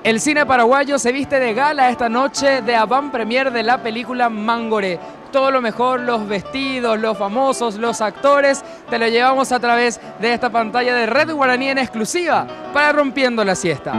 El cine paraguayo se viste de gala esta noche de avant-premiere de la película Mangoré. Todo lo mejor, los vestidos, los famosos, los actores, te lo llevamos a través de esta pantalla de Red Guaraní en exclusiva para Rompiendo la Siesta.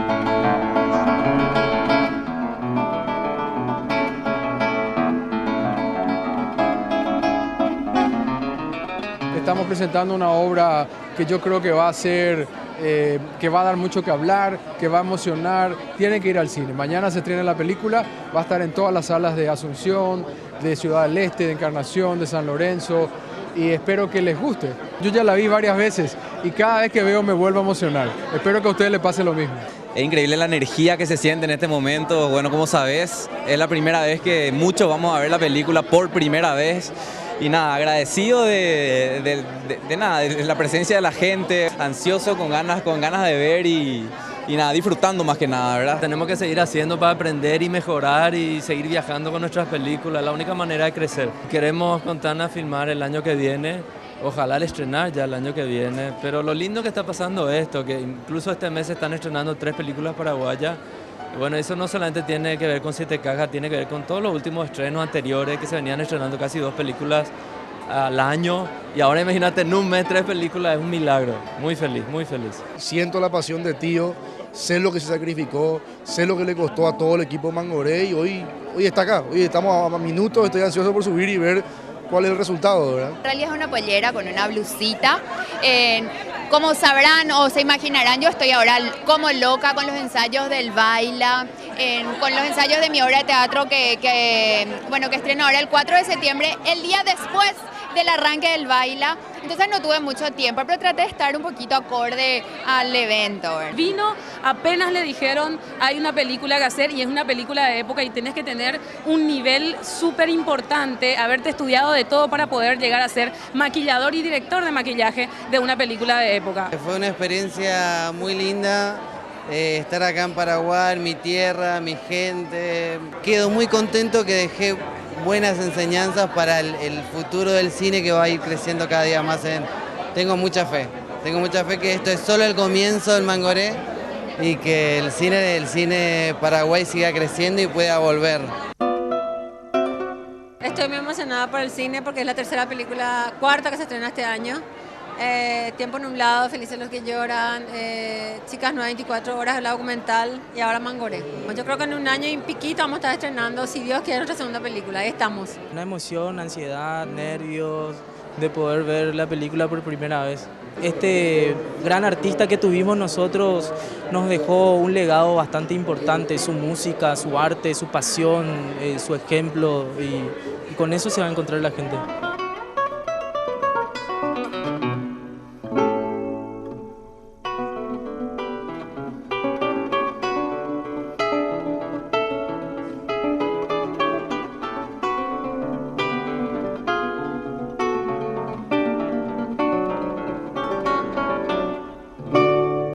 Estamos presentando una obra que yo creo que va a ser, que va a dar mucho que hablar, que va a emocionar. Tienen que ir al cine. Mañana se estrena la película, va a estar en todas las salas de Asunción, de Ciudad del Este, de Encarnación, de San Lorenzo, y espero que les guste. Yo ya la vi varias veces y cada vez que veo me vuelvo a emocionar. Espero que a ustedes les pase lo mismo. Es increíble la energía que se siente en este momento. Bueno, como sabes, es la primera vez que muchos vamos a ver la película por primera vez. Y nada, agradecido de la presencia de la gente, ansioso, con ganas de ver y nada, disfrutando más que nada, ¿verdad? Tenemos que seguir haciendo para aprender y mejorar y seguir viajando con nuestras películas, la única manera de crecer. Queremos con Tana filmar el año que viene, ojalá al estrenar ya el año que viene, pero lo lindo que está pasando es esto, que incluso este mes se están estrenando 3 películas paraguayas. Bueno, eso no solamente tiene que ver con Siete Cajas, tiene que ver con todos los últimos estrenos anteriores que se venían estrenando casi 2 películas al año. Y ahora imagínate, en un mes 3 películas, es un milagro. Muy feliz, muy feliz. Siento la pasión de Tío, sé lo que se sacrificó, sé lo que le costó a todo el equipo Mangoré y hoy está acá. Hoy estamos a minutos, estoy ansioso por subir y ver cuál es el resultado, ¿verdad? En realidad es una pollera con una blusita. Como sabrán o se imaginarán, yo estoy ahora como loca con los ensayos del Baila, con los ensayos de mi obra de teatro que estreno ahora el 4 de septiembre, el día después del arranque del Baila. Entonces no tuve mucho tiempo, pero traté de estar un poquito acorde al evento. Vino, apenas le dijeron, hay una película que hacer y es una película de época y tenés que tener un nivel súper importante, haberte estudiado de todo para poder llegar a ser maquillador y director de maquillaje de una película de época. Fue una experiencia muy linda. Estar acá en Paraguay, mi tierra, mi gente. Quedo muy contento que dejé buenas enseñanzas para el futuro del cine que va a ir creciendo cada día más. Tengo mucha fe que esto es solo el comienzo del Mangoré y que el cine Paraguay siga creciendo y pueda volver. Estoy muy emocionada por el cine porque es la cuarta que se estrena este año. Tiempo nublado, Felices los que lloran, Chicas 94 horas, el documental y ahora Mangoré. Yo creo que en un año y piquito vamos a estar estrenando, si Dios quiere, nuestra segunda película. Ahí estamos. Una emoción, ansiedad, nervios de poder ver la película por primera vez. Este gran artista que tuvimos nosotros nos dejó un legado bastante importante, su música, su arte, su pasión, su ejemplo y con eso se va a encontrar la gente.